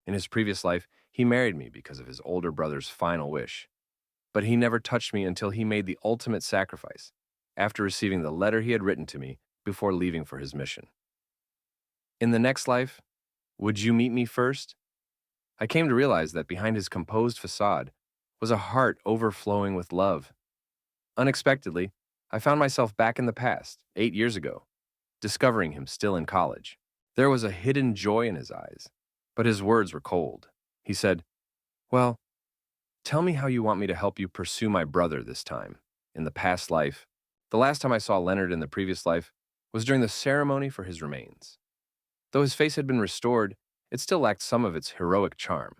In his previous life, he married me because of his older brother's final wish. But he never touched me until he made the ultimate sacrifice, after receiving the letter he had written to me before leaving for his mission. In the next life, would you meet me first? I came to realize that behind his composed facade was a heart overflowing with love. Unexpectedly, I found myself back in the past, 8 years ago, discovering him still in college. There was a hidden joy in his eyes, but his words were cold. He said, "Well, tell me how you want me to help you pursue my brother this time, in the past life." The last time I saw Leonard in the previous life was during the ceremony for his remains. Though his face had been restored, it still lacked some of its heroic charm.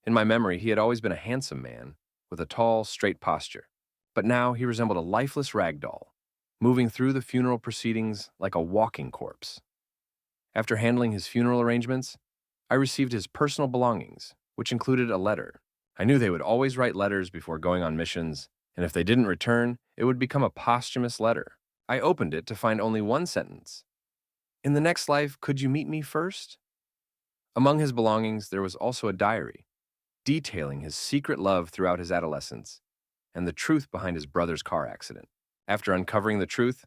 In my memory, he had always been a handsome man, with a tall, straight posture. But now he resembled a lifeless rag doll, moving through the funeral proceedings like a walking corpse. After handling his funeral arrangements, I received his personal belongings, which included a letter. I knew they would always write letters before going on missions, and if they didn't return, it would become a posthumous letter. I opened it to find only one sentence. "In the next life, could you meet me first?" Among his belongings, there was also a diary, detailing his secret love throughout his adolescence and the truth behind his brother's car accident. After uncovering the truth,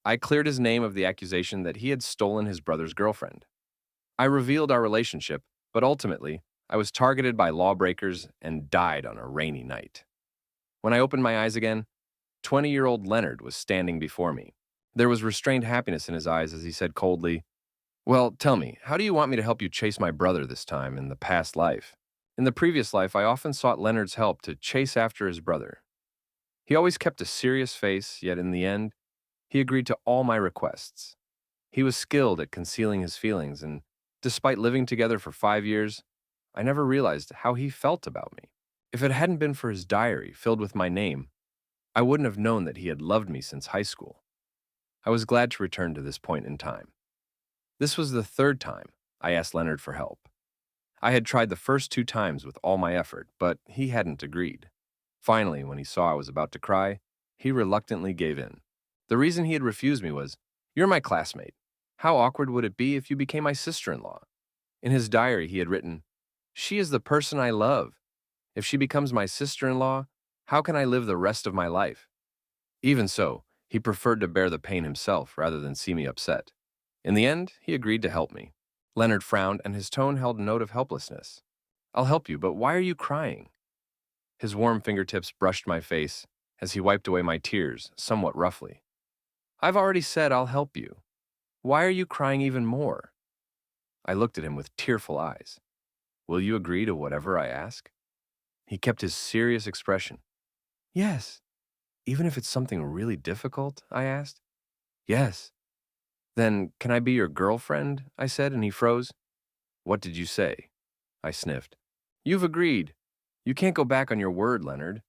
I cleared his name of the accusation that he had stolen his brother's girlfriend. I revealed our relationship, but ultimately, I was targeted by lawbreakers and died on a rainy night. When I opened my eyes again, 20-year-old Leonard was standing before me. There was restrained happiness in his eyes as he said coldly, "Well, tell me, how do you want me to help you chase my brother this time in the past life?" In the previous life, I often sought Leonard's help to chase after his brother. He always kept a serious face, yet in the end, he agreed to all my requests. He was skilled at concealing his feelings, and despite living together for 5 years, I never realized how he felt about me. If it hadn't been for his diary filled with my name, I wouldn't have known that he had loved me since high school. I was glad to return to this point in time. This was the third time I asked Leonard for help. I had tried the first 2 times with all my effort, but he hadn't agreed. Finally, when he saw I was about to cry, he reluctantly gave in. The reason he had refused me was, "You're my classmate. How awkward would it be if you became my sister-in-law?" In his diary, he had written, "She is the person I love. If she becomes my sister-in-law, how can I live the rest of my life?" Even so, he preferred to bear the pain himself rather than see me upset. In the end, he agreed to help me. Leonard frowned, and his tone held a note of helplessness. "I'll help you, but why are you crying?" His warm fingertips brushed my face as he wiped away my tears, somewhat roughly. "I've already said I'll help you. Why are you crying even more?" I looked at him with tearful eyes. "Will you agree to whatever I ask?" He kept his serious expression. "Yes. Even if it's something really difficult?" I asked. "Yes." "Then, can I be your girlfriend?" I said, and he froze. "What did you say?" I sniffed. "You've agreed. You can't go back on your word, Leonard.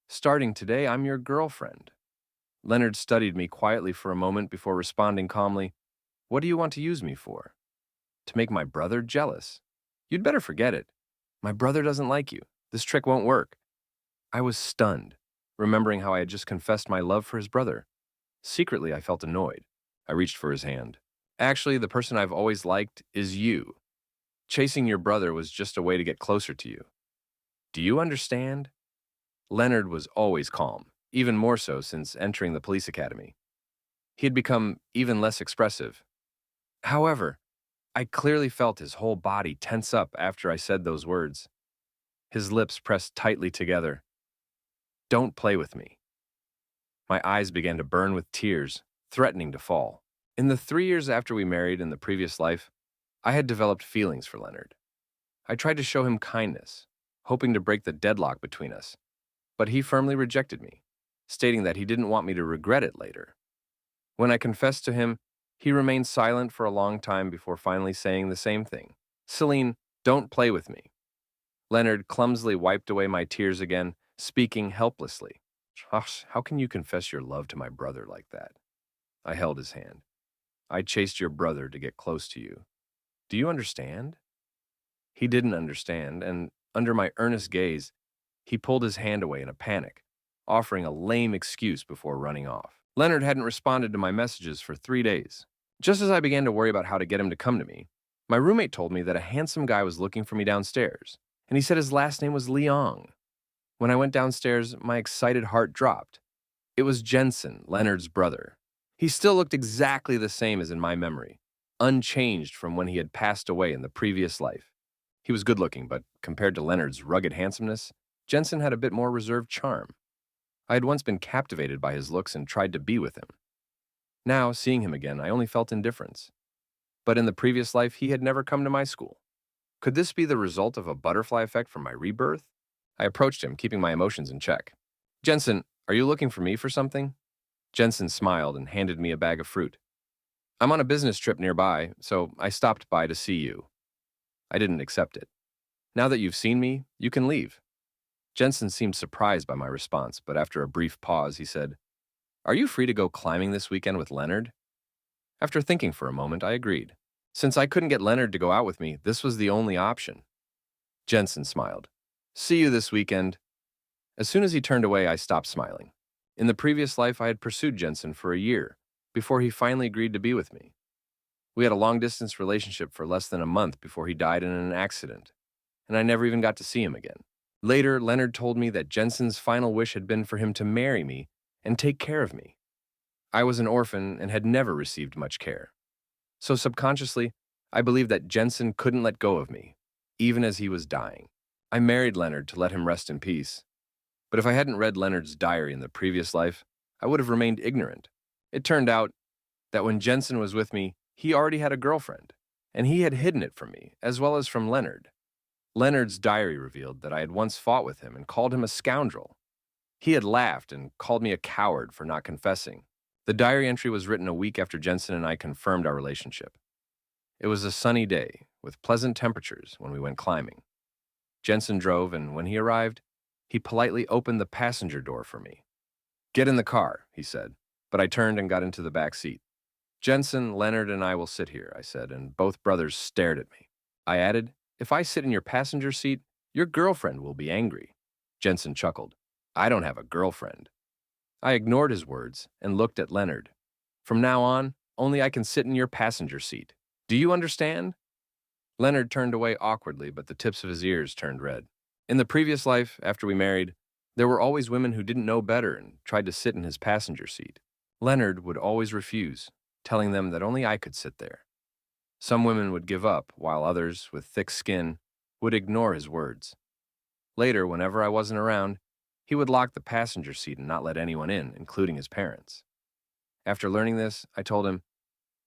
Starting today, I'm your girlfriend." Leonard studied me quietly for a moment before responding calmly, "What do you want to use me for?" "To make my brother jealous." "You'd better forget it. My brother doesn't like you. This trick won't work." I was stunned, remembering how I had just confessed my love for his brother. Secretly, I felt annoyed. I reached for his hand. "Actually, the person I've always liked is you. Chasing your brother was just a way to get closer to you. Do you understand?" Leonard was always calm, even more so since entering the police academy. He had become even less expressive. However, I clearly felt his whole body tense up after I said those words. His lips pressed tightly together. "Don't play with me." My eyes began to burn with tears, threatening to fall. In the 3 years after we married in the previous life, I had developed feelings for Leonard. I tried to show him kindness, hoping to break the deadlock between us, but he firmly rejected me, stating that he didn't want me to regret it later. When I confessed to him, he remained silent for a long time before finally saying the same thing. "Celine, don't play with me." Leonard clumsily wiped away my tears again, speaking helplessly. "Josh, how can you confess your love to my brother like that?" I held his hand. "I chased your brother to get close to you. Do you understand?" He didn't understand, and under my earnest gaze, he pulled his hand away in a panic, offering a lame excuse before running off. Leonard hadn't responded to my messages for 3 days. Just as I began to worry about how to get him to come to me, My roommate told me that a handsome guy was looking for me downstairs, and he said his last name was Leong. When I went downstairs, my excited heart dropped. It was Jensen, Leonard's brother. He still looked exactly the same as in my memory, unchanged from when he had passed away in the previous life. He was good looking, but compared to Leonard's rugged handsomeness, Jensen had a bit more reserved charm. I had once been captivated by his looks and tried to be with him. Now, seeing him again, I only felt indifference. But in the previous life, he had never come to my school. Could this be the result of a butterfly effect from my rebirth? I approached him, keeping my emotions in check. Jensen, are you looking for me for something? Jensen smiled and handed me a bag of fruit. I'm on a business trip nearby, so I stopped by to see you. I didn't accept it. Now that you've seen me, you can leave. Jensen seemed surprised by my response, but after a brief pause, he said, Are you free to go climbing this weekend with Leonard? After thinking for a moment, I agreed. Since I couldn't get Leonard to go out with me, this was the only option. Jensen smiled. See you this weekend. As soon as he turned away, I stopped smiling. In the previous life, I had pursued Jensen for a year, before he finally agreed to be with me. We had a long-distance relationship for less than a month before he died in an accident, and I never even got to see him again. Later, Leonard told me that Jensen's final wish had been for him to marry me and take care of me. I was an orphan and had never received much care. So subconsciously, I believed that Jensen couldn't let go of me, even as he was dying. I married Leonard to let him rest in peace. But if I hadn't read Leonard's diary in the previous life, I would have remained ignorant. It turned out that when Jensen was with me, he already had a girlfriend, and he had hidden it from me, as well as from Leonard. Leonard's diary revealed that I had once fought with him and called him a scoundrel. He had laughed and called me a coward for not confessing. The diary entry was written a week after Jensen and I confirmed our relationship. It was a sunny day, with pleasant temperatures when we went climbing. Jensen drove, and when he arrived, he politely opened the passenger door for me. Get in the car, he said, but I turned and got into the back seat. Jensen, Leonard, and I will sit here, I said, and both brothers stared at me. I added, if I sit in your passenger seat, your girlfriend will be angry. Jensen chuckled. I don't have a girlfriend. I ignored his words and looked at Leonard. From now on, only I can sit in your passenger seat. Do you understand? Leonard turned away awkwardly, but the tips of his ears turned red. In the previous life, after we married, there were always women who didn't know better and tried to sit in his passenger seat. Leonard would always refuse, telling them that only I could sit there. Some women would give up, while others, with thick skin, would ignore his words. Later, whenever I wasn't around, he would lock the passenger seat and not let anyone in, including his parents. After learning this, I told him,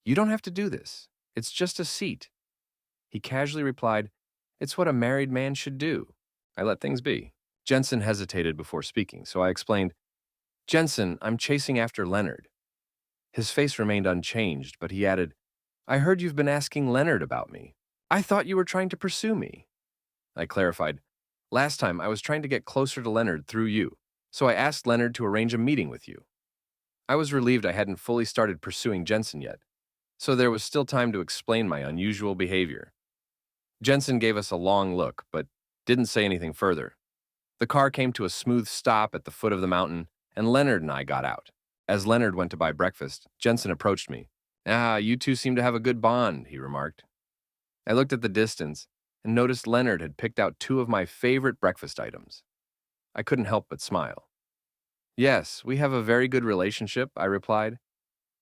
You don't have to do this. It's just a seat. He casually replied, It's what a married man should do. I let things be. Jensen hesitated before speaking, so I explained, Jensen, I'm chasing after Leonard. His face remained unchanged, but he added, I heard you've been asking Leonard about me. I thought you were trying to pursue me. I clarified, Last time I was trying to get closer to Leonard through you, so I asked Leonard to arrange a meeting with you. I was relieved I hadn't fully started pursuing Jensen yet, so there was still time to explain my unusual behavior. Jensen gave us a long look, but didn't say anything further. The car came to a smooth stop at the foot of the mountain, and Leonard and I got out. As Leonard went to buy breakfast, Jensen approached me. You two seem to have a good bond, he remarked. I looked at the distance and noticed Leonard had picked out two of my favorite breakfast items. I couldn't help but smile. Yes, we have a very good relationship, I replied.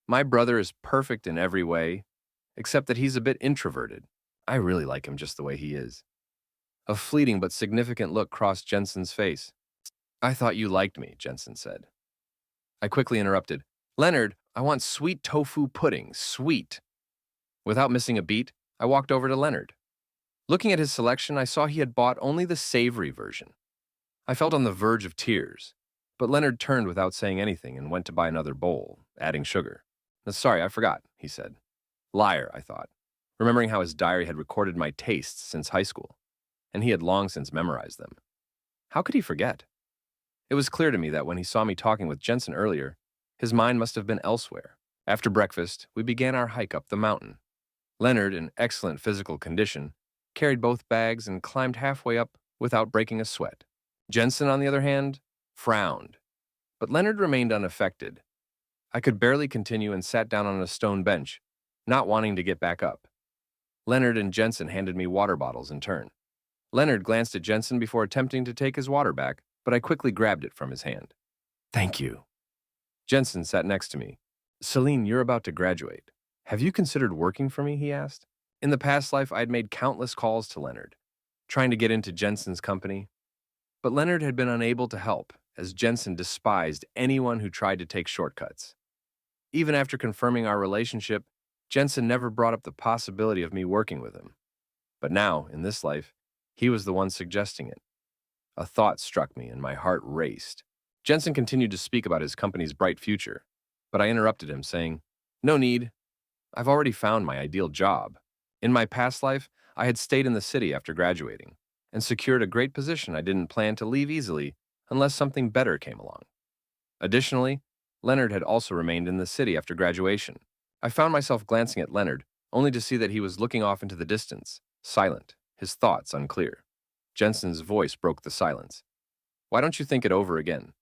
My brother is perfect in every way, except that he's a bit introverted. I really like him just the way he is. A fleeting but significant look crossed Jensen's face. I thought you liked me, Jensen said. I quickly interrupted. Leonard, I want sweet tofu pudding, sweet. Without missing a beat, I walked over to Leonard. Looking at his selection, I saw he had bought only the savory version. I felt on the verge of tears, but Leonard turned without saying anything and went to buy another bowl, adding sugar. Sorry, I forgot, he said. Liar, I thought, remembering how his diary had recorded my tastes since high school, and he had long since memorized them. How could he forget? It was clear to me that when he saw me talking with Jensen earlier, his mind must have been elsewhere. After breakfast, we began our hike up the mountain. Leonard, in excellent physical condition, carried both bags and climbed halfway up without breaking a sweat. Jensen, on the other hand, frowned. But Leonard remained unaffected. I could barely continue and sat down on a stone bench, not wanting to get back up. Leonard and Jensen handed me water bottles in turn. Leonard glanced at Jensen before attempting to take his water back, but I quickly grabbed it from his hand. Thank you. Jensen sat next to me. Celine, you're about to graduate. Have you considered working for me? He asked. In the past life, I'd made countless calls to Leonard, trying to get into Jensen's company. But Leonard had been unable to help, as Jensen despised anyone who tried to take shortcuts. Even after confirming our relationship, Jensen never brought up the possibility of me working with him. But now, in this life, he was the one suggesting it. A thought struck me and my heart raced. Jensen continued to speak about his company's bright future, but I interrupted him, saying, No need. I've already found my ideal job. In my past life, I had stayed in the city after graduating and secured a great position I didn't plan to leave easily unless something better came along. Additionally, Leonard had also remained in the city after graduation. I found myself glancing at Leonard, only to see that he was looking off into the distance, silent, his thoughts unclear. Jensen's voice broke the silence. Why don't you think it over again?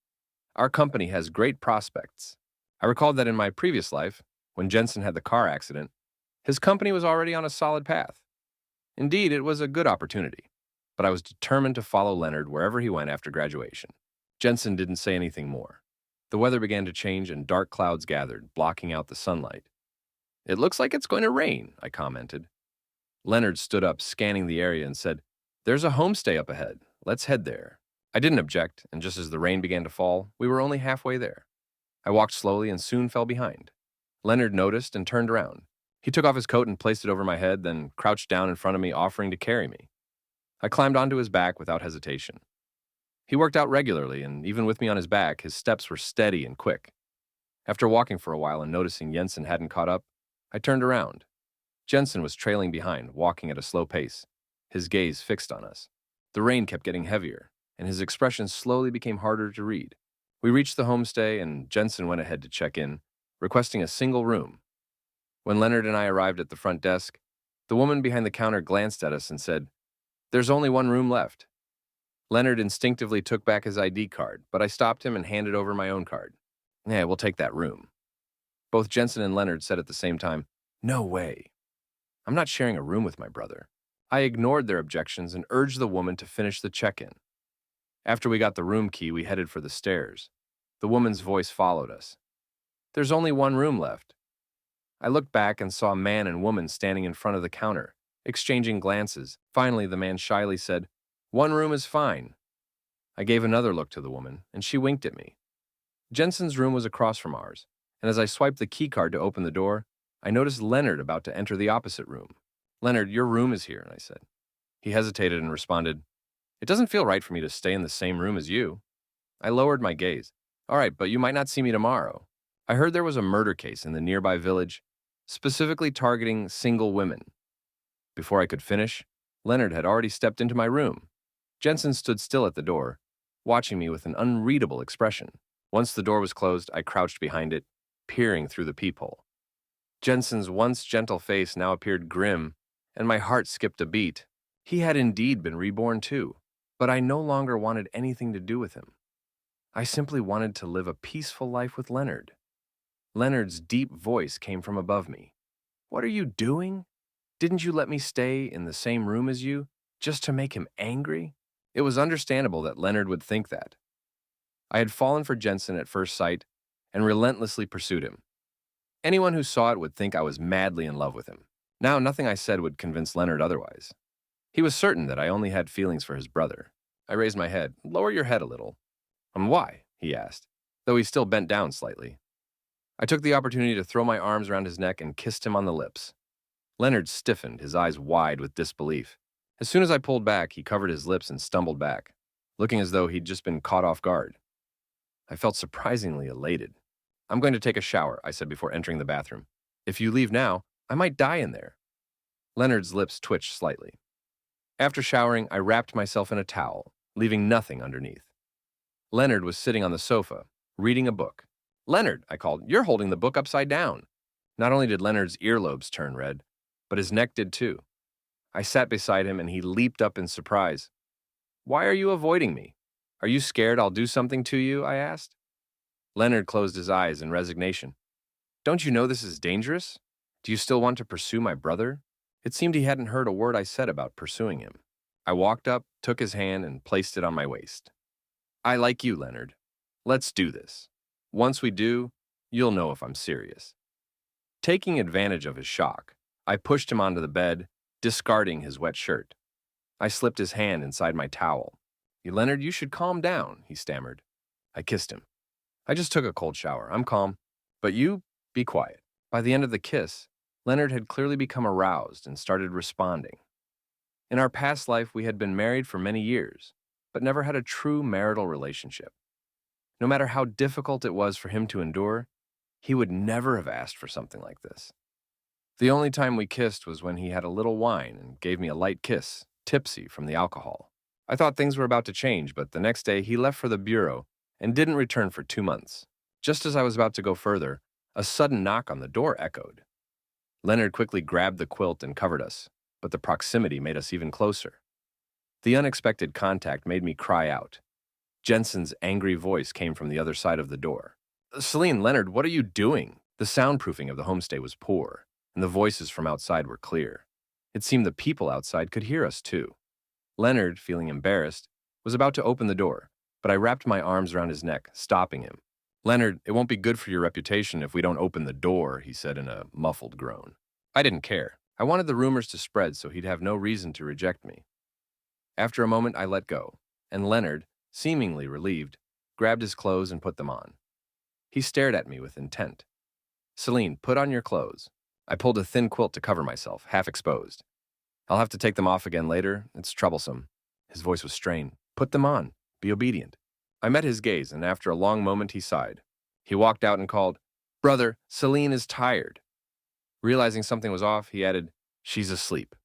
Our company has great prospects. I recalled that in my previous life, when Jensen had the car accident, his company was already on a solid path. Indeed, it was a good opportunity, but I was determined to follow Leonard wherever he went after graduation. Jensen didn't say anything more. The weather began to change and dark clouds gathered, blocking out the sunlight. It looks like it's going to rain, I commented. Leonard stood up, scanning the area, and said, There's a homestay up ahead. Let's head there. I didn't object, and just as the rain began to fall, we were only halfway there. I walked slowly and soon fell behind. Leonard noticed and turned around. He took off his coat and placed it over my head, then crouched down in front of me, offering to carry me. I climbed onto his back without hesitation. He worked out regularly, and even with me on his back, his steps were steady and quick. After walking for a while and noticing Jensen hadn't caught up, I turned around. Jensen was trailing behind, walking at a slow pace, his gaze fixed on us. The rain kept getting heavier, and his expression slowly became harder to read. We reached the homestay, and Jensen went ahead to check in, requesting a single room. When Leonard and I arrived at the front desk, the woman behind the counter glanced at us and said, There's only one room left. Leonard instinctively took back his ID card, but I stopped him and handed over my own card. Yeah, we'll take that room. Both Jensen and Leonard said at the same time, No way. I'm not sharing a room with my brother. I ignored their objections and urged the woman to finish the check-in. After we got the room key, we headed for the stairs. The woman's voice followed us. There's only one room left. I looked back and saw a man and woman standing in front of the counter, exchanging glances. Finally, the man shyly said, One room is fine. I gave another look to the woman, and she winked at me. Jensen's room was across from ours, and as I swiped the key card to open the door, I noticed Leonard about to enter the opposite room. Leonard, your room is here, I said. He hesitated and responded, It doesn't feel right for me to stay in the same room as you. I lowered my gaze. All right, but you might not see me tomorrow. I heard there was a murder case in the nearby village, specifically targeting single women. Before I could finish, Leonard had already stepped into my room. Jensen stood still at the door, watching me with an unreadable expression. Once the door was closed, I crouched behind it, peering through the peephole. Jensen's once gentle face now appeared grim, and my heart skipped a beat. He had indeed been reborn too, but I no longer wanted anything to do with him. I simply wanted to live a peaceful life with Leonard. Leonard's deep voice came from above me. What are you doing? Didn't you let me stay in the same room as you, just to make him angry? It was understandable that Leonard would think that. I had fallen for Jensen at first sight and relentlessly pursued him. Anyone who saw it would think I was madly in love with him. Now, nothing I said would convince Leonard otherwise. He was certain that I only had feelings for his brother. I raised my head. Lower your head a little. Why? He asked, though he still bent down slightly. I took the opportunity to throw my arms around his neck and kissed him on the lips. Leonard stiffened, his eyes wide with disbelief. As soon as I pulled back, he covered his lips and stumbled back, looking as though he'd just been caught off guard. I felt surprisingly elated. I'm going to take a shower, I said before entering the bathroom. If you leave now, I might die in there. Leonard's lips twitched slightly. After showering, I wrapped myself in a towel, leaving nothing underneath. Leonard was sitting on the sofa, reading a book. Leonard, I called, you're holding the book upside down. Not only did Leonard's earlobes turn red, but his neck did too. I sat beside him and he leaped up in surprise. Why are you avoiding me? Are you scared I'll do something to you? I asked. Leonard closed his eyes in resignation. Don't you know this is dangerous? Do you still want to pursue my brother? It seemed he hadn't heard a word I said about pursuing him. I walked up, took his hand, and placed it on my waist. I like you, Leonard. Let's do this. Once we do, you'll know if I'm serious. Taking advantage of his shock, I pushed him onto the bed, discarding his wet shirt. I slipped his hand inside my towel. Leonard, you should calm down, he stammered. I kissed him. I just took a cold shower. I'm calm. But you, be quiet. By the end of the kiss, Leonard had clearly become aroused and started responding. In our past life, we had been married for many years, but never had a true marital relationship. No matter how difficult it was for him to endure, he would never have asked for something like this. The only time we kissed was when he had a little wine and gave me a light kiss, tipsy from the alcohol. I thought things were about to change, but the next day he left for the bureau and didn't return for 2 months. Just as I was about to go further, a sudden knock on the door echoed. Leonard quickly grabbed the quilt and covered us, but the proximity made us even closer. The unexpected contact made me cry out. Jensen's angry voice came from the other side of the door. Celine, Leonard, what are you doing? The soundproofing of the homestay was poor, and the voices from outside were clear. It seemed the people outside could hear us, too. Leonard, feeling embarrassed, was about to open the door, but I wrapped my arms around his neck, stopping him. Leonard, it won't be good for your reputation if we don't open the door, he said in a muffled groan. I didn't care. I wanted the rumors to spread so he'd have no reason to reject me. After a moment, I let go, and Leonard, seemingly relieved, grabbed his clothes and put them on. He stared at me with intent. Celine, put on your clothes. I pulled a thin quilt to cover myself, half exposed. I'll have to take them off again later. It's troublesome. His voice was strained. Put them on. Be obedient. I met his gaze, and after a long moment, he sighed. He walked out and called, Brother, Celine is tired. Realizing something was off, he added, She's asleep.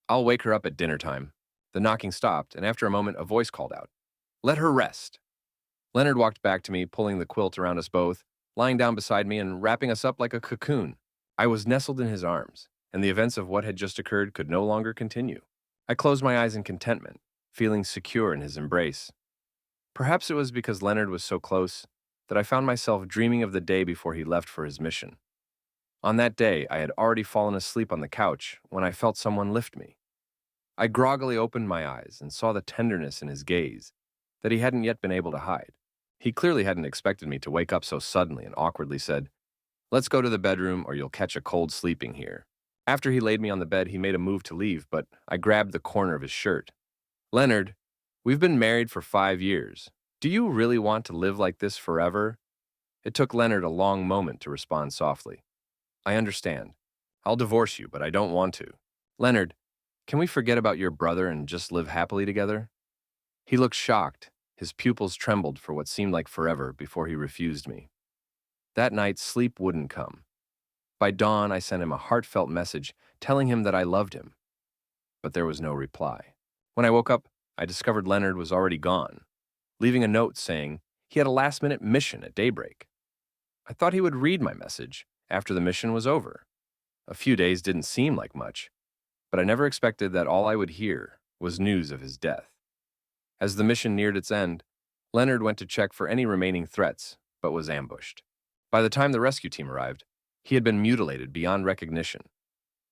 I'll wake her up at dinner time. The knocking stopped, and after a moment, a voice called out, Let her rest. Leonard walked back to me, pulling the quilt around us both, lying down beside me and wrapping us up like a cocoon. I was nestled in his arms, and the events of what had just occurred could no longer continue. I closed my eyes in contentment, feeling secure in his embrace. Perhaps it was because Leonard was so close that I found myself dreaming of the day before he left for his mission. On that day, I had already fallen asleep on the couch when I felt someone lift me. I groggily opened my eyes and saw the tenderness in his gaze that he hadn't yet been able to hide. He clearly hadn't expected me to wake up so suddenly and awkwardly said, Let's go to the bedroom or you'll catch a cold sleeping here. After he laid me on the bed, he made a move to leave, but I grabbed the corner of his shirt. Leonard, we've been married for 5 years. Do you really want to live like this forever? It took Leonard a long moment to respond softly. I understand. I'll divorce you, but I don't want to. Leonard, can we forget about your brother and just live happily together? He looked shocked. His pupils trembled for what seemed like forever before he refused me. That night, sleep wouldn't come. By dawn, I sent him a heartfelt message telling him that I loved him. But there was no reply. When I woke up, I discovered Leonard was already gone, leaving a note saying he had a last-minute mission at daybreak. I thought he would read my message after the mission was over. A few days didn't seem like much, but I never expected that all I would hear was news of his death. As the mission neared its end, Leonard went to check for any remaining threats, but was ambushed. By the time the rescue team arrived, he had been mutilated beyond recognition.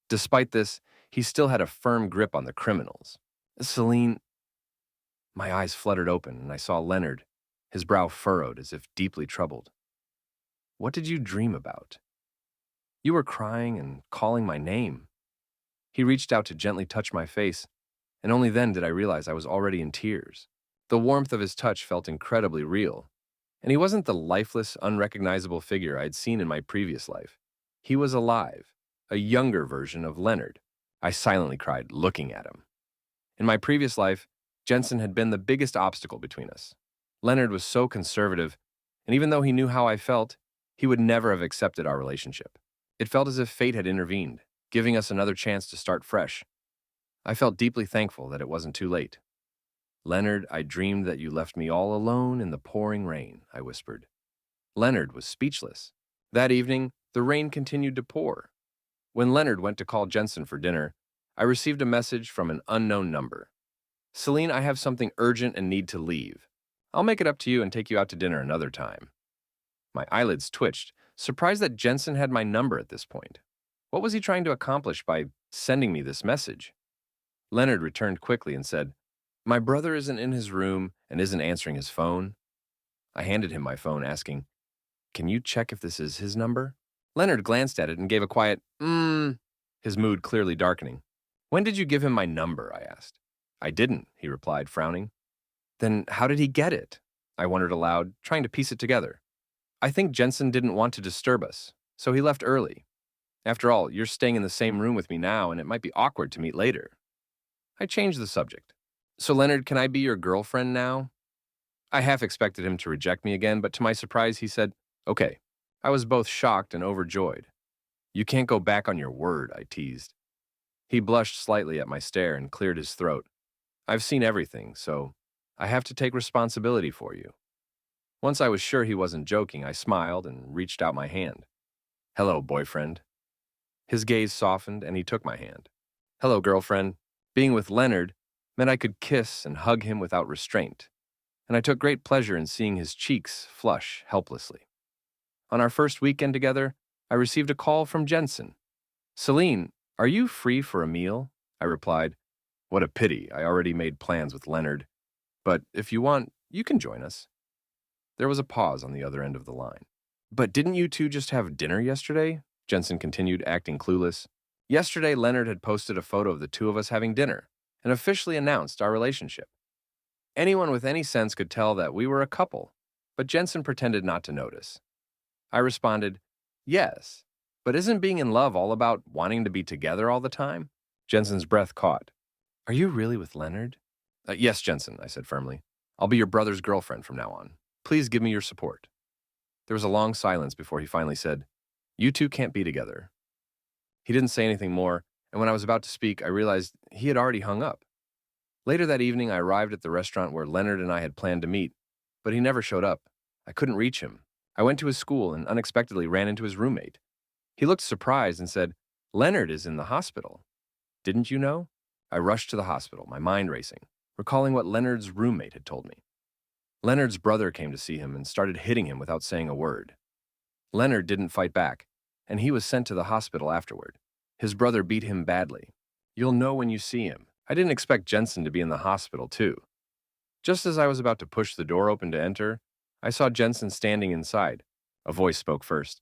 Despite this, he still had a firm grip on the criminals. Celine... My eyes fluttered open, and I saw Leonard, his brow furrowed as if deeply troubled. What did you dream about? You were crying and calling my name. He reached out to gently touch my face, and only then did I realize I was already in tears. The warmth of his touch felt incredibly real, and he wasn't the lifeless, unrecognizable figure I'd seen in my previous life. He was alive, a younger version of Leonard. I silently cried, looking at him. In my previous life, Jensen had been the biggest obstacle between us. Leonard was so conservative, and even though he knew how I felt, he would never have accepted our relationship. It felt as if fate had intervened, giving us another chance to start fresh. I felt deeply thankful that it wasn't too late. Leonard, I dreamed that you left me all alone in the pouring rain, I whispered. Leonard was speechless. That evening, the rain continued to pour. When Leonard went to call Jensen for dinner, I received a message from an unknown number. Celine, I have something urgent and need to leave. I'll make it up to you and take you out to dinner another time. My eyelids twitched, surprised that Jensen had my number at this point. What was he trying to accomplish by sending me this message? Leonard returned quickly and said, "My brother isn't in his room and isn't answering his phone." I handed him my phone, asking, "Can you check if this is his number?" Leonard glanced at it and gave a quiet, his mood clearly darkening. "When did you give him my number?" I asked. "I didn't," he replied, frowning. "Then how did he get it?" I wondered aloud, trying to piece it together. "I think Jensen didn't want to disturb us, so he left early. After all, you're staying in the same room with me now, and it might be awkward to meet later." I changed the subject. "So, Leonard, can I be your girlfriend now?" I half expected him to reject me again, but to my surprise, he said, "Okay." I was both shocked and overjoyed. "You can't go back on your word," I teased. He blushed slightly at my stare and cleared his throat. "I've seen everything, so I have to take responsibility for you." Once I was sure he wasn't joking, I smiled and reached out my hand. "Hello, boyfriend." His gaze softened and he took my hand. "Hello, girlfriend." Being with Leonard meant I could kiss and hug him without restraint, and I took great pleasure in seeing his cheeks flush helplessly. On our first weekend together, I received a call from Jensen. "Celine, are you free for a meal?" I replied. "What a pity, I already made plans with Leonard. But if you want, you can join us." There was a pause on the other end of the line. "But didn't you two just have dinner yesterday?" Jensen continued, acting clueless. Yesterday, Leonard had posted a photo of the two of us having dinner and officially announced our relationship. Anyone with any sense could tell that we were a couple, but Jensen pretended not to notice. I responded, "Yes, but isn't being in love all about wanting to be together all the time?" Jensen's breath caught. "Are you really with Leonard?" "Yes, Jensen," I said firmly. "I'll be your brother's girlfriend from now on. Please give me your support." There was a long silence before he finally said, "You two can't be together." He didn't say anything more, and when I was about to speak, I realized he had already hung up. Later that evening, I arrived at the restaurant where Leonard and I had planned to meet, but he never showed up. I couldn't reach him. I went to his school and unexpectedly ran into his roommate. He looked surprised and said, "Leonard is in the hospital." "Didn't you know?" I rushed to the hospital, my mind racing, recalling what Leonard's roommate had told me. Leonard's brother came to see him and started hitting him without saying a word. Leonard didn't fight back, and he was sent to the hospital afterward. His brother beat him badly. "You'll know when you see him." I didn't expect Jensen to be in the hospital, too. Just as I was about to push the door open to enter, I saw Jensen standing inside. A voice spoke first.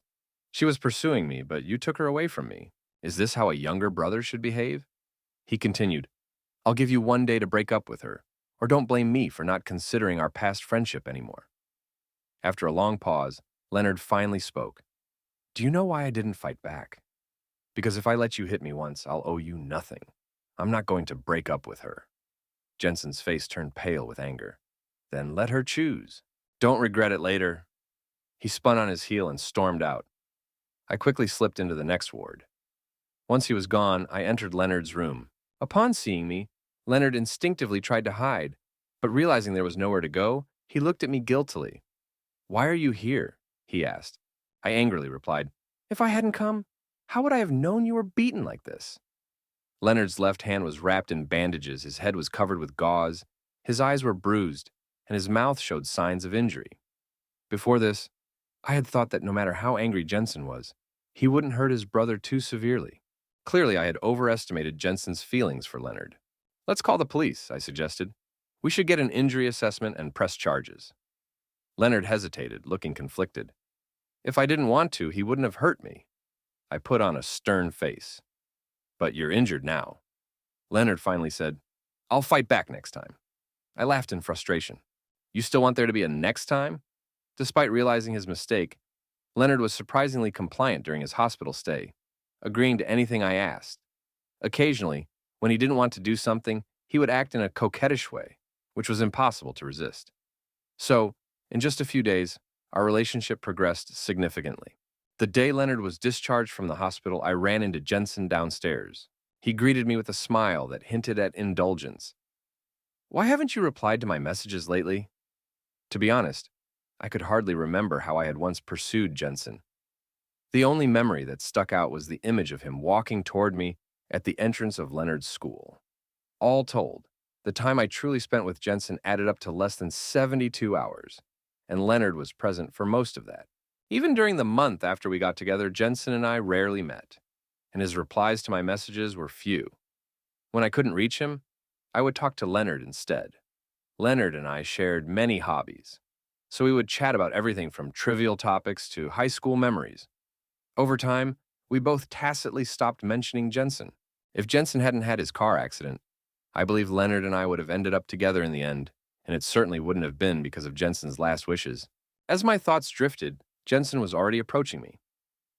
"She was pursuing me, but you took her away from me. Is this how a younger brother should behave?" He continued, "I'll give you 1 day to break up with her, or don't blame me for not considering our past friendship anymore." After a long pause, Leonard finally spoke. "Do you know why I didn't fight back? Because if I let you hit me once, I'll owe you nothing. I'm not going to break up with her." Jensen's face turned pale with anger. "Then let her choose. Don't regret it later." He spun on his heel and stormed out. I quickly slipped into the next ward. Once he was gone, I entered Leonard's room. Upon seeing me, Leonard instinctively tried to hide, but realizing there was nowhere to go, he looked at me guiltily. "Why are you here?" he asked. I angrily replied, "If I hadn't come, how would I have known you were beaten like this?" Leonard's left hand was wrapped in bandages, his head was covered with gauze, his eyes were bruised, and his mouth showed signs of injury. Before this, I had thought that no matter how angry Jensen was, he wouldn't hurt his brother too severely. Clearly, I had overestimated Jensen's feelings for Leonard. "Let's call the police," I suggested. "We should get an injury assessment and press charges." Leonard hesitated, looking conflicted. "If I didn't want to, he wouldn't have hurt me." I put on a stern face. "But you're injured now." Leonard finally said, "I'll fight back next time." I laughed in frustration. "You still want there to be a next time?" Despite realizing his mistake, Leonard was surprisingly compliant during his hospital stay, agreeing to anything I asked. Occasionally, when he didn't want to do something, he would act in a coquettish way, which was impossible to resist. So, in just a few days, our relationship progressed significantly. The day Leonard was discharged from the hospital, I ran into Jensen downstairs. He greeted me with a smile that hinted at indulgence. "Why haven't you replied to my messages lately?" To be honest, I could hardly remember how I had once pursued Jensen. The only memory that stuck out was the image of him walking toward me at the entrance of Leonard's school. All told, the time I truly spent with Jensen added up to less than 72 hours, and Leonard was present for most of that. Even during the month after we got together, Jensen and I rarely met. and his replies to my messages were few. When I couldn't reach him, I would talk to Leonard instead. Leonard and I shared many hobbies, so we would chat about everything from trivial topics to high school memories. Over time, we both tacitly stopped mentioning Jensen. If Jensen hadn't had his car accident, I believe Leonard and I would have ended up together in the end, and it certainly wouldn't have been because of Jensen's last wishes. As my thoughts drifted, Jensen was already approaching me.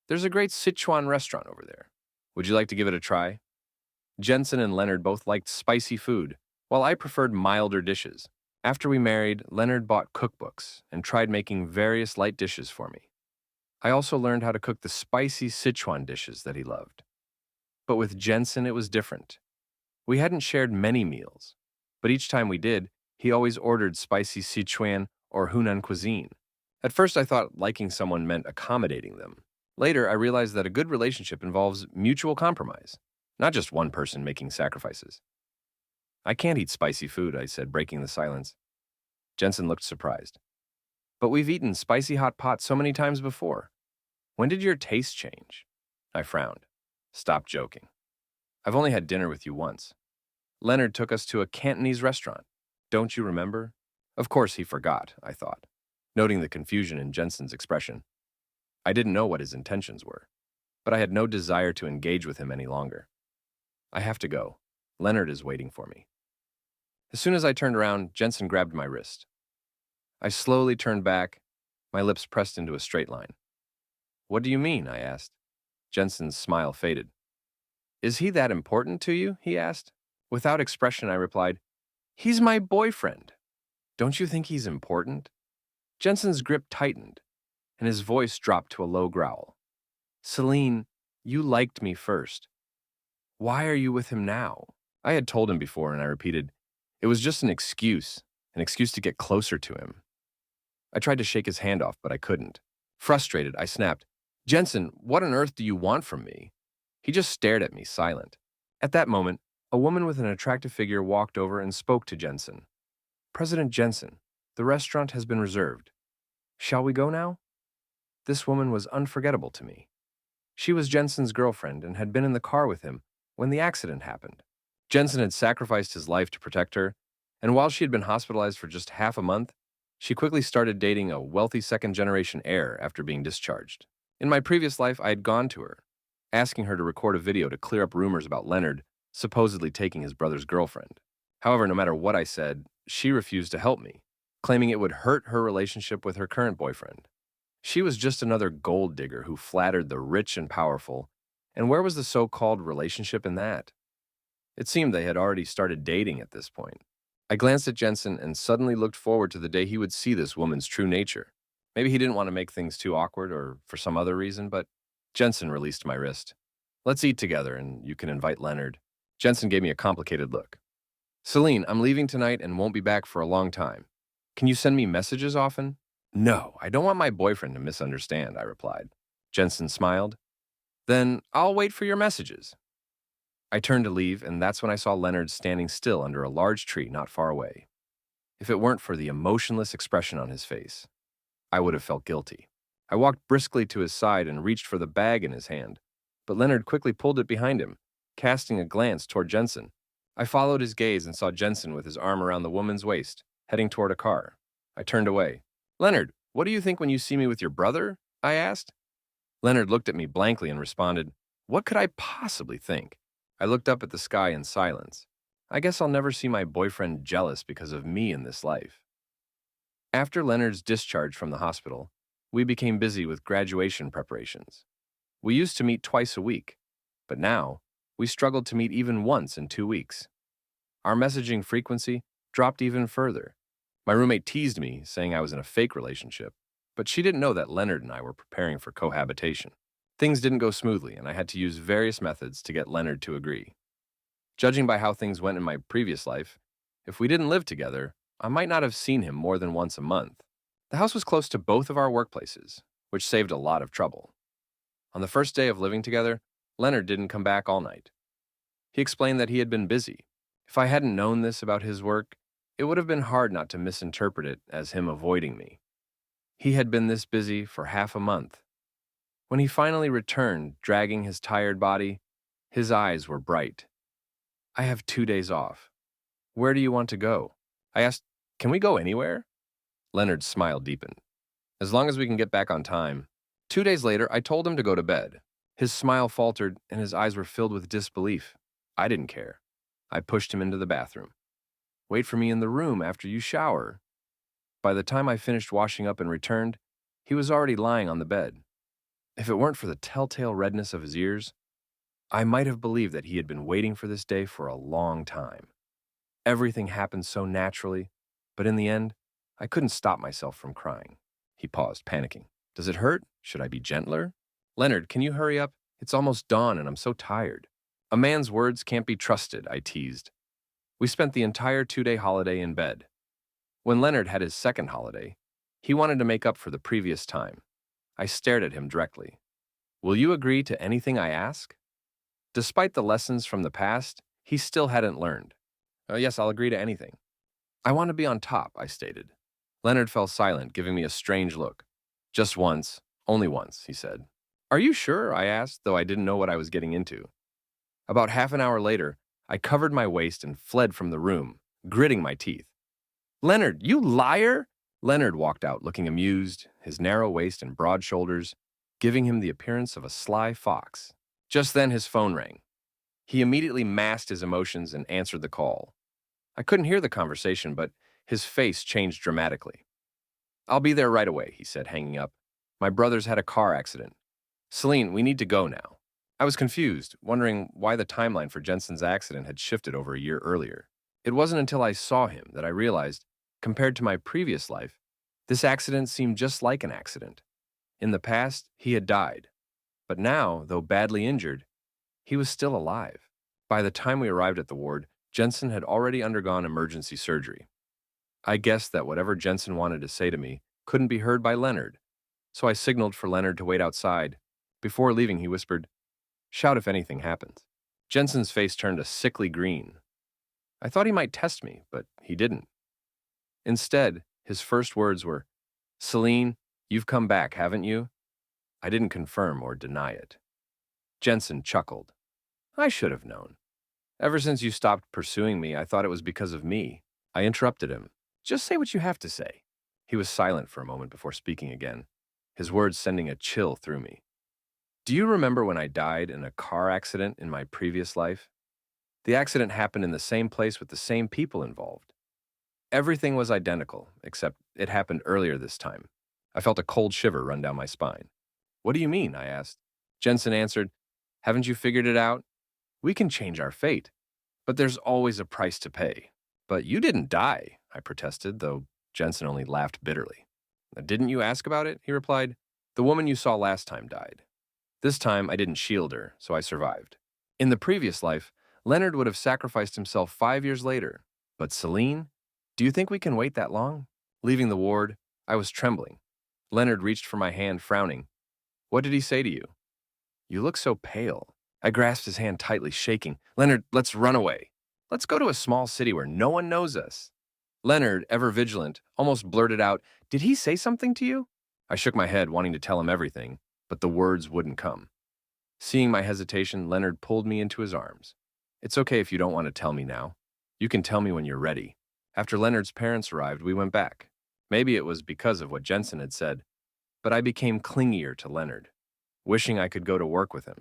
"There's a great Sichuan restaurant over there. Would you like to give it a try?" Jensen and Leonard both liked spicy food, while I preferred milder dishes. After we married, Leonard bought cookbooks and tried making various light dishes for me. I also learned how to cook the spicy Sichuan dishes that he loved. But with Jensen, it was different. We hadn't shared many meals, but each time we did, he always ordered spicy Sichuan or Hunan cuisine. At first, I thought liking someone meant accommodating them. Later, I realized that a good relationship involves mutual compromise, not just one person making sacrifices. "I can't eat spicy food," I said, breaking the silence. Jensen looked surprised. "But we've eaten spicy hot pot so many times before. When did your taste change?" I frowned. "Stop joking. I've only had dinner with you once. Leonard took us to a Cantonese restaurant. Don't you remember?" Of course he forgot, I thought, noting the confusion in Jensen's expression. I didn't know what his intentions were, but I had no desire to engage with him any longer. "I have to go. Leonard is waiting for me." As soon as I turned around, Jensen grabbed my wrist. I slowly turned back, my lips pressed into a straight line. "What do you mean?" I asked. Jensen's smile faded. "Is he that important to you?" he asked. Without expression, I replied, "He's my boyfriend. Don't you think he's important?" Jensen's grip tightened, and his voice dropped to a low growl. "Celine, you liked me first. Why are you with him now?" I had told him before, and I repeated, "It was just an excuse to get closer to him." I tried to shake his hand off, but I couldn't. Frustrated, I snapped, "Jensen, what on earth do you want from me?" He just stared at me, silent. At that moment, a woman with an attractive figure walked over and spoke to Jensen. "President Jensen, the restaurant has been reserved. Shall we go now?" This woman was unforgettable to me. She was Jensen's girlfriend and had been in the car with him when the accident happened. Jensen had sacrificed his life to protect her, and while she had been hospitalized for just half a month, she quickly started dating a wealthy second-generation heir after being discharged. In my previous life, I had gone to her, asking her to record a video to clear up rumors about Leonard supposedly taking his brother's girlfriend. However, no matter what I said, she refused to help me, claiming it would hurt her relationship with her current boyfriend. She was just another gold digger who flattered the rich and powerful, and where was the so-called relationship in that? It seemed they had already started dating at this point. I glanced at Jensen and suddenly looked forward to the day he would see this woman's true nature. Maybe he didn't want to make things too awkward or for some other reason, but Jensen released my wrist. "Let's eat together and you can invite Leonard." Jensen gave me a complicated look. "Celine, I'm leaving tonight and won't be back for a long time. Can you send me messages often?" "No, I don't want my boyfriend to misunderstand," I replied. Jensen smiled. "Then I'll wait for your messages." I turned to leave, and that's when I saw Leonard standing still under a large tree not far away. If it weren't for the emotionless expression on his face, I would have felt guilty. I walked briskly to his side and reached for the bag in his hand, but Leonard quickly pulled it behind him, casting a glance toward Jensen. I followed his gaze and saw Jensen with his arm around the woman's waist, heading toward a car. I turned away. "Leonard, what do you think when you see me with your brother?" I asked. Leonard looked at me blankly and responded, "What could I possibly think?" I looked up at the sky in silence. I guess I'll never see my boyfriend jealous because of me in this life. After Leonard's discharge from the hospital, we became busy with graduation preparations. We used to meet twice a week, but now we struggled to meet even once in 2 weeks. Our messaging frequency dropped even further. My roommate teased me, saying I was in a fake relationship, but she didn't know that Leonard and I were preparing for cohabitation. Things didn't go smoothly, and I had to use various methods to get Leonard to agree. Judging by how things went in my previous life, if we didn't live together, I might not have seen him more than once a month. The house was close to both of our workplaces, which saved a lot of trouble. On the first day of living together, Leonard didn't come back all night. He explained that he had been busy. If I hadn't known this about his work, it would have been hard not to misinterpret it as him avoiding me. He had been this busy for half a month. When he finally returned, dragging his tired body, his eyes were bright. I have 2 days off. Where do you want to go? I asked, can we go anywhere? Leonard's smile deepened. As long as we can get back on time. 2 days later, I told him to go to bed. His smile faltered and his eyes were filled with disbelief. I didn't care. I pushed him into the bathroom. Wait for me in the room after you shower. By the time I finished washing up and returned, he was already lying on the bed. If it weren't for the telltale redness of his ears, I might have believed that he had been waiting for this day for a long time. Everything happened so naturally, but in the end, I couldn't stop myself from crying. He paused, panicking. Does it hurt? Should I be gentler? Leonard, can you hurry up? It's almost dawn and I'm so tired. A man's words can't be trusted, I teased. We spent the entire 2-day holiday in bed. When Leonard had his second holiday, he wanted to make up for the previous time. I stared at him directly. Will you agree to anything I ask? Despite the lessons from the past, he still hadn't learned. Yes, I'll agree to anything. I want to be on top, I stated. Leonard fell silent, giving me a strange look. Just once, only once, he said. Are you sure? I asked, though I didn't know what I was getting into. About half an hour later, I covered my waist and fled from the room, gritting my teeth. Leonard, you liar! Leonard walked out, looking amused, his narrow waist and broad shoulders giving him the appearance of a sly fox. Just then his phone rang. He immediately masked his emotions and answered the call. I couldn't hear the conversation, but his face changed dramatically. I'll be there right away, he said, hanging up. My brother's had a car accident. Celine, we need to go now. I was confused, wondering why the timeline for Jensen's accident had shifted over a year earlier. It wasn't until I saw him that I realized, compared to my previous life, this accident seemed just like an accident. In the past, he had died. But now, though badly injured, he was still alive. By the time we arrived at the ward, Jensen had already undergone emergency surgery. I guessed that whatever Jensen wanted to say to me couldn't be heard by Leonard, so I signaled for Leonard to wait outside. Before leaving, he whispered, "Shout if anything happens." Jensen's face turned a sickly green. I thought he might test me, but he didn't. Instead, his first words were, "Celine, you've come back, haven't you?" I didn't confirm or deny it. Jensen chuckled. I should have known. Ever since you stopped pursuing me, I thought it was because of me. I interrupted him. Just say what you have to say. He was silent for a moment before speaking again, his words sending a chill through me. Do you remember when I died in a car accident in my previous life? The accident happened in the same place with the same people involved. Everything was identical, except it happened earlier this time. I felt a cold shiver run down my spine. What do you mean? I asked. Jensen answered, Haven't you figured it out? We can change our fate, but there's always a price to pay. But you didn't die, I protested, though Jensen only laughed bitterly. Didn't you ask about it? He replied. The woman you saw last time died. This time I didn't shield her, so I survived. In the previous life, Leonard would have sacrificed himself 5 years later. But Celine? Do you think we can wait that long? Leaving the ward, I was trembling. Leonard reached for my hand, frowning. What did he say to you? You look so pale. I grasped his hand tightly, shaking. Leonard, let's run away. Let's go to a small city where no one knows us. Leonard, ever vigilant, almost blurted out, Did he say something to you? I shook my head, wanting to tell him everything, but the words wouldn't come. Seeing my hesitation, Leonard pulled me into his arms. It's okay if you don't want to tell me now. You can tell me when you're ready. After Leonard's parents arrived, we went back. Maybe it was because of what Jensen had said, but I became clingier to Leonard, wishing I could go to work with him.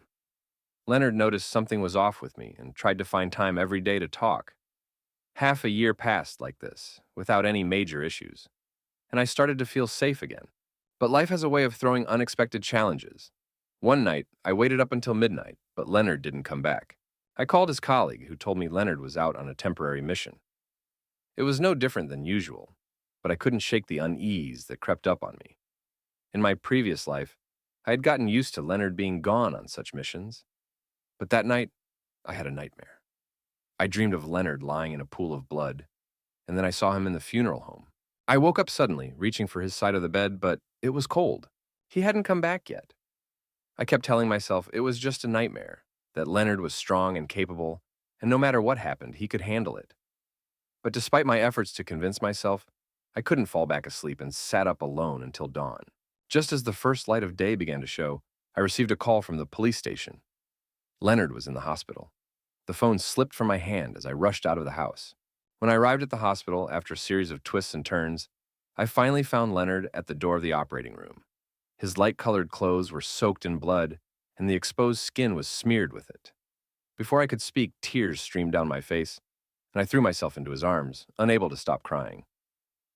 Leonard noticed something was off with me and tried to find time every day to talk. Half a year passed like this, without any major issues, and I started to feel safe again. But life has a way of throwing unexpected challenges. One night, I waited up until midnight, but Leonard didn't come back. I called his colleague, who told me Leonard was out on a temporary mission. It was no different than usual, but I couldn't shake the unease that crept up on me. In my previous life, I had gotten used to Leonard being gone on such missions. But that night, I had a nightmare. I dreamed of Leonard lying in a pool of blood, and then I saw him in the funeral home. I woke up suddenly, reaching for his side of the bed, but it was cold. He hadn't come back yet. I kept telling myself it was just a nightmare, that Leonard was strong and capable, and no matter what happened, he could handle it. But despite my efforts to convince myself, I couldn't fall back asleep and sat up alone until dawn. Just as the first light of day began to show, I received a call from the police station. Leonard was in the hospital. The phone slipped from my hand as I rushed out of the house. When I arrived at the hospital, after a series of twists and turns, I finally found Leonard at the door of the operating room. His light-colored clothes were soaked in blood, and the exposed skin was smeared with it. Before I could speak, tears streamed down my face, and I threw myself into his arms, unable to stop crying.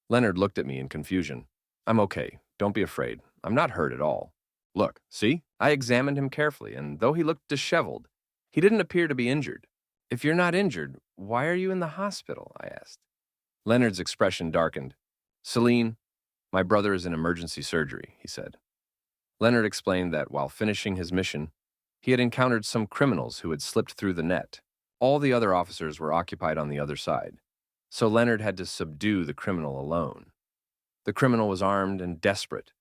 Leonard looked at me in confusion. "I'm okay. Don't be afraid. I'm not hurt at all. Look, see?" I examined him carefully, and though he looked disheveled, he didn't appear to be injured. "If you're not injured, why are you in the hospital?" I asked. Leonard's expression darkened. "Celine, my brother is in emergency surgery," he said. Leonard explained that while finishing his mission, he had encountered some criminals who had slipped through the net. All the other officers were occupied on the other side, so Leonard had to subdue the criminal alone. The criminal was armed and desperate,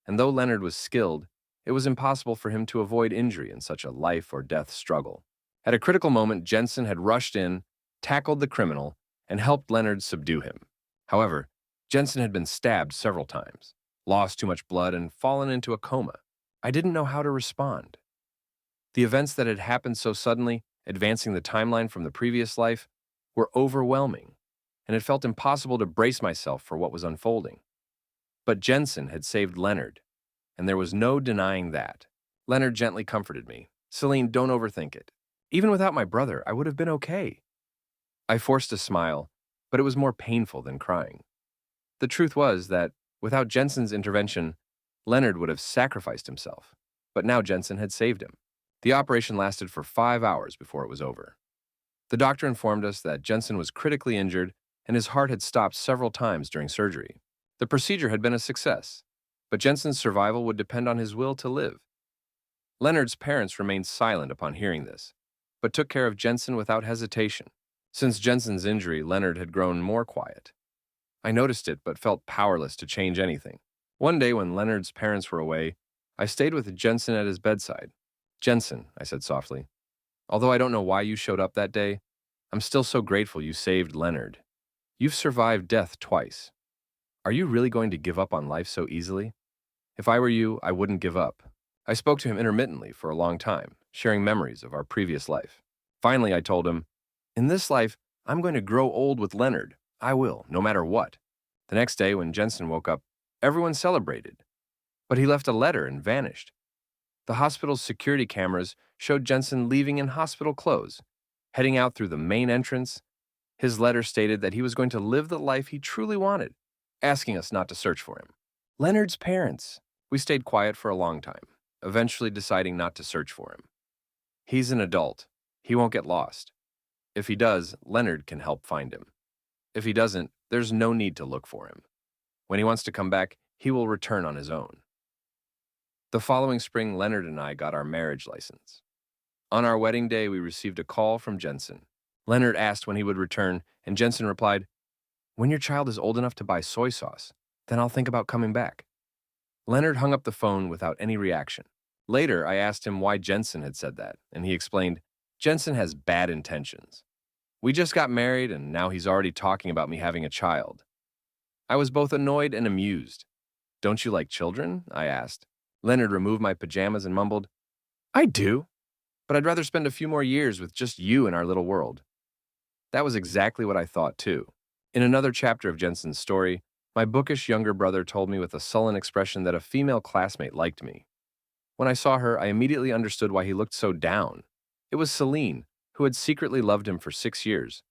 and though Leonard was skilled, it was impossible for him to avoid injury in such a life-or-death struggle. At a critical moment, Jensen had rushed in, tackled the criminal, and helped Leonard subdue him. However, Jensen had been stabbed several times, lost too much blood, and fallen into a coma. I didn't know how to respond. The events that had happened so suddenly, advancing the timeline from the previous life, were overwhelming, and it felt impossible to brace myself for what was unfolding. But Jensen had saved Leonard, and there was no denying that. Leonard gently comforted me. "Celine, don't overthink it. Even without my brother, I would have been okay." I forced a smile, but it was more painful than crying. The truth was that, without Jensen's intervention, Leonard would have sacrificed himself, but now Jensen had saved him. The operation lasted for 5 hours before it was over. The doctor informed us that Jensen was critically injured and his heart had stopped several times during surgery. The procedure had been a success, but Jensen's survival would depend on his will to live. Leonard's parents remained silent upon hearing this, but took care of Jensen without hesitation. Since Jensen's injury, Leonard had grown more quiet. I noticed it, but felt powerless to change anything. One day, when Leonard's parents were away, I stayed with Jensen at his bedside. "Jensen," I said softly, "although I don't know why you showed up that day, I'm still so grateful you saved Leonard. You've survived death twice. Are you really going to give up on life so easily? If I were you, I wouldn't give up." I spoke to him intermittently for a long time, sharing memories of our previous life. Finally, I told him, "In this life, I'm going to grow old with Leonard. I will, no matter what." The next day, when Jensen woke up, everyone celebrated. But he left a letter and vanished. The hospital's security cameras showed Jensen leaving in hospital clothes, heading out through the main entrance. His letter stated that he was going to live the life he truly wanted, asking us not to search for him. Leonard's parents. We stayed quiet for a long time, eventually deciding not to search for him. He's an adult. He won't get lost. If he does, Leonard can help find him. If he doesn't, there's no need to look for him. When he wants to come back, he will return on his own. The following spring, Leonard and I got our marriage license. On our wedding day, we received a call from Jensen. Leonard asked when he would return, and Jensen replied, "When your child is old enough to buy soy sauce, then I'll think about coming back." Leonard hung up the phone without any reaction. Later, I asked him why Jensen had said that, and he explained, "Jensen has bad intentions. We just got married, and now he's already talking about me having a child." I was both annoyed and amused. "Don't you like children?" I asked. Leonard removed my pajamas and mumbled, "I do, but I'd rather spend a few more years with just you in our little world." That was exactly what I thought, too. In another chapter of Jensen's story, my bookish younger brother told me with a sullen expression that a female classmate liked me. When I saw her, I immediately understood why he looked so down. It was Celine, who had secretly loved him for 6 years.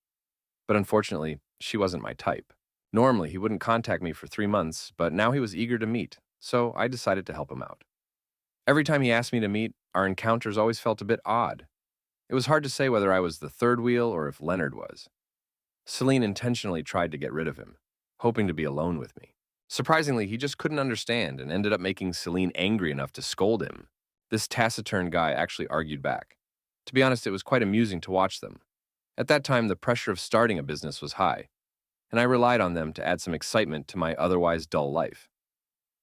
But unfortunately, she wasn't my type. Normally, he wouldn't contact me for 3 months, but now he was eager to meet, so I decided to help him out. Every time he asked me to meet, our encounters always felt a bit odd. It was hard to say whether I was the third wheel or if Leonard was. Celine intentionally tried to get rid of him, hoping to be alone with me. Surprisingly, he just couldn't understand and ended up making Celine angry enough to scold him. This taciturn guy actually argued back. To be honest, it was quite amusing to watch them. At that time, the pressure of starting a business was high, and I relied on them to add some excitement to my otherwise dull life.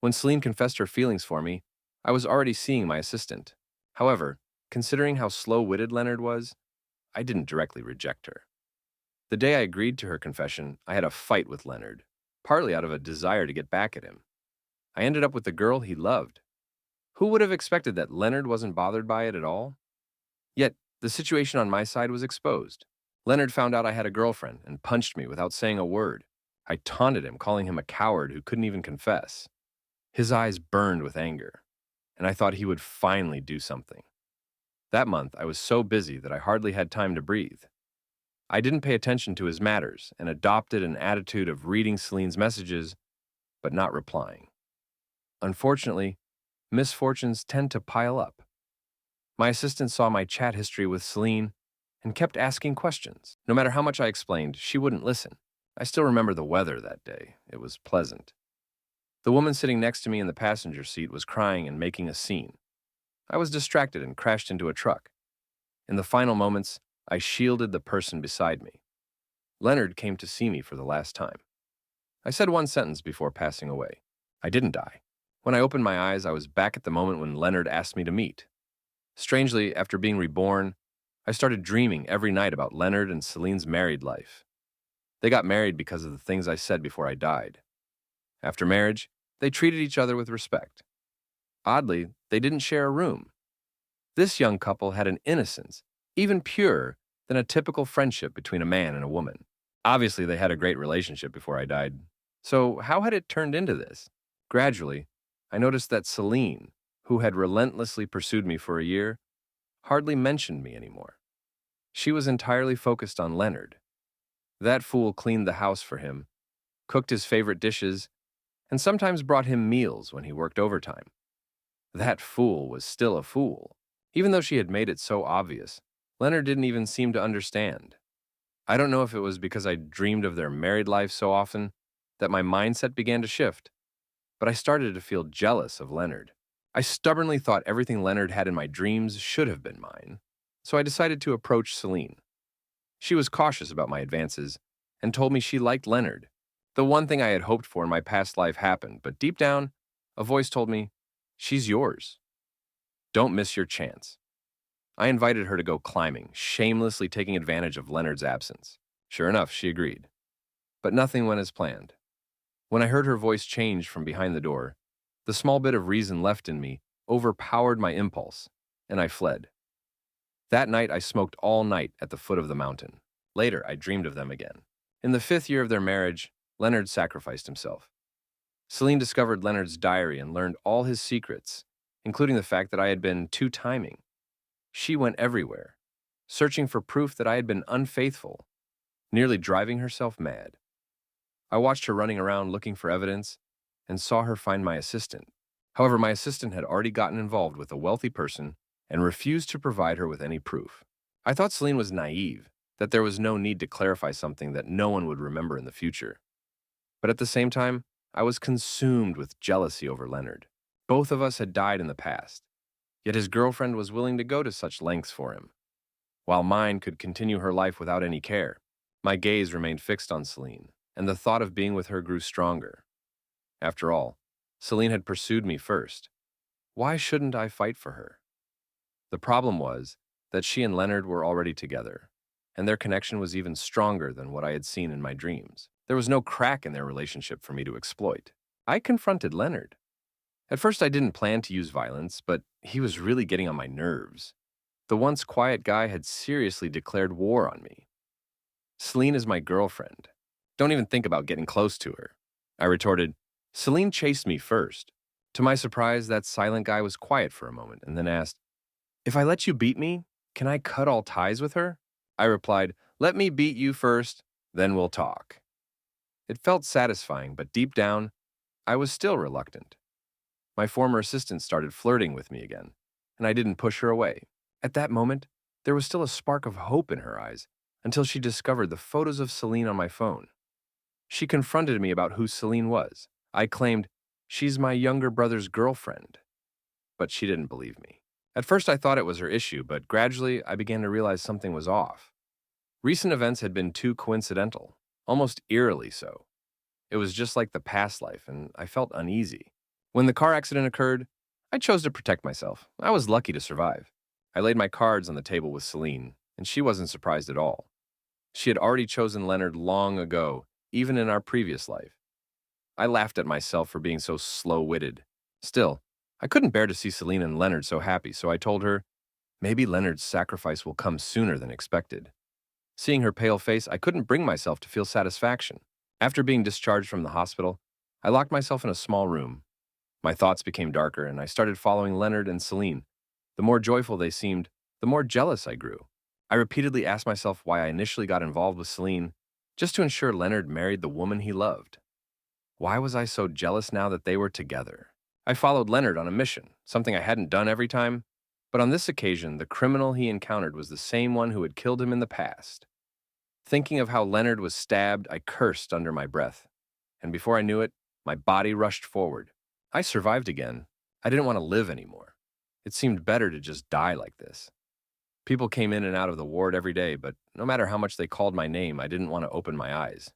When Celine confessed her feelings for me, I was already seeing my assistant. However, considering how slow-witted Leonard was, I didn't directly reject her. The day I agreed to her confession, I had a fight with Leonard, partly out of a desire to get back at him. I ended up with the girl he loved. Who would have expected that Leonard wasn't bothered by it at all? Yet, the situation on my side was exposed. Leonard found out I had a girlfriend and punched me without saying a word. I taunted him, calling him a coward who couldn't even confess. His eyes burned with anger, and I thought he would finally do something. That month, I was so busy that I hardly had time to breathe. I didn't pay attention to his matters and adopted an attitude of reading Celine's messages but not replying. Unfortunately, misfortunes tend to pile up. My assistant saw my chat history with Celine and kept asking questions. No matter how much I explained, she wouldn't listen. I still remember the weather that day. It was pleasant. The woman sitting next to me in the passenger seat was crying and making a scene. I was distracted and crashed into a truck. In the final moments, I shielded the person beside me. Leonard came to see me for the last time. I said one sentence before passing away. I didn't die. When I opened my eyes, I was back at the moment when Leonard asked me to meet. Strangely, after being reborn, I started dreaming every night about Leonard and Celine's married life. They got married because of the things I said before I died. After marriage, they treated each other with respect. Oddly, they didn't share a room. This young couple had an innocence, even purer than a typical friendship between a man and a woman. Obviously, they had a great relationship before I died. So how had it turned into this? Gradually, I noticed that Celine, who had relentlessly pursued me for a year, hardly mentioned me anymore. She was entirely focused on Leonard. That fool cleaned the house for him, cooked his favorite dishes, and sometimes brought him meals when he worked overtime. That fool was still a fool. Even though she had made it so obvious, Leonard didn't even seem to understand. I don't know if it was because I dreamed of their married life so often that my mindset began to shift, but I started to feel jealous of Leonard. I stubbornly thought everything Leonard had in my dreams should have been mine, so I decided to approach Celine. She was cautious about my advances and told me she liked Leonard. The one thing I had hoped for in my past life happened, but deep down, a voice told me, "She's yours. Don't miss your chance." I invited her to go climbing, shamelessly taking advantage of Leonard's absence. Sure enough, she agreed. But nothing went as planned. When I heard her voice change from behind the door, the small bit of reason left in me overpowered my impulse, and I fled. That night, I smoked all night at the foot of the mountain. Later, I dreamed of them again. In the 5th year of their marriage, Leonard sacrificed himself. Celine discovered Leonard's diary and learned all his secrets, including the fact that I had been two-timing. She went everywhere, searching for proof that I had been unfaithful, nearly driving herself mad. I watched her running around looking for evidence and saw her find my assistant. However, my assistant had already gotten involved with a wealthy person and refused to provide her with any proof. I thought Celine was naive, that there was no need to clarify something that no one would remember in the future. But at the same time, I was consumed with jealousy over Leonard. Both of us had died in the past, yet his girlfriend was willing to go to such lengths for him, while mine could continue her life without any care. My gaze remained fixed on Celine, and the thought of being with her grew stronger. After all, Celine had pursued me first. Why shouldn't I fight for her? The problem was that she and Leonard were already together, and their connection was even stronger than what I had seen in my dreams. There was no crack in their relationship for me to exploit. I confronted Leonard. At first, I didn't plan to use violence, but he was really getting on my nerves. The once quiet guy had seriously declared war on me. "Celine is my girlfriend. Don't even think about getting close to her." I retorted, "Celine chased me first." To my surprise, that silent guy was quiet for a moment and then asked, "If I let you beat me, can I cut all ties with her?" I replied, "Let me beat you first, then we'll talk." It felt satisfying, but deep down, I was still reluctant. My former assistant started flirting with me again, and I didn't push her away. At that moment, there was still a spark of hope in her eyes until she discovered the photos of Celine on my phone. She confronted me about who Celine was. I claimed, "She's my younger brother's girlfriend." But she didn't believe me. At first, I thought it was her issue, but gradually, I began to realize something was off. Recent events had been too coincidental, almost eerily so. It was just like the past life, and I felt uneasy. When the car accident occurred, I chose to protect myself. I was lucky to survive. I laid my cards on the table with Celine, and she wasn't surprised at all. She had already chosen Leonard long ago, even in our previous life. I laughed at myself for being so slow-witted. Still, I couldn't bear to see Celine and Leonard so happy, so I told her maybe Leonard's sacrifice will come sooner than expected. Seeing her pale face, I couldn't bring myself to feel satisfaction. After being discharged from the hospital, I locked myself in a small room. My thoughts became darker, and I started following Leonard and Celine. The more joyful they seemed, the more jealous I grew. I repeatedly asked myself why I initially got involved with Celine, just to ensure Leonard married the woman he loved. Why was I so jealous now that they were together? I followed Leonard on a mission, something I hadn't done every time, but on this occasion, the criminal he encountered was the same one who had killed him in the past. Thinking of how Leonard was stabbed, I cursed under my breath, and before I knew it, my body rushed forward. I survived again. I didn't want to live anymore. It seemed better to just die like this. People came in and out of the ward every day, but no matter how much they called my name, I didn't want to open my eyes.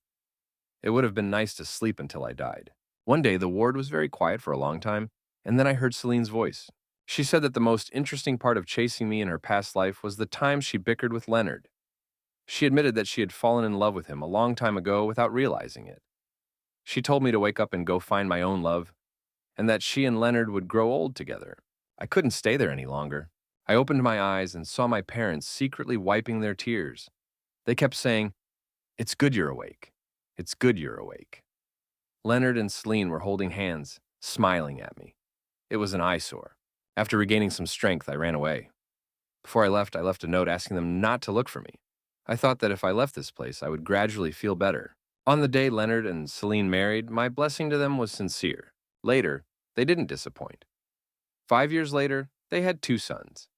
It would have been nice to sleep until I died. One day, the ward was very quiet for a long time, and then I heard Celine's voice. She said that the most interesting part of chasing me in her past life was the time she bickered with Leonard. She admitted that she had fallen in love with him a long time ago without realizing it. She told me to wake up and go find my own love, and that she and Leonard would grow old together. I couldn't stay there any longer. I opened my eyes and saw my parents secretly wiping their tears. They kept saying, "It's good you're awake. It's good you're awake." Leonard and Celine were holding hands, smiling at me. It was an eyesore. After regaining some strength, I ran away. Before I left a note asking them not to look for me. I thought that if I left this place, I would gradually feel better. On the day Leonard and Celine married, my blessing to them was sincere. Later, they didn't disappoint. 5 years later, they had 2 sons.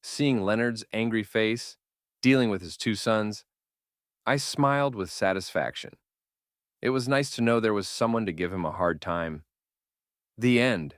Seeing Leonard's angry face, dealing with his 2 sons, I smiled with satisfaction. It was nice to know there was someone to give him a hard time. The end.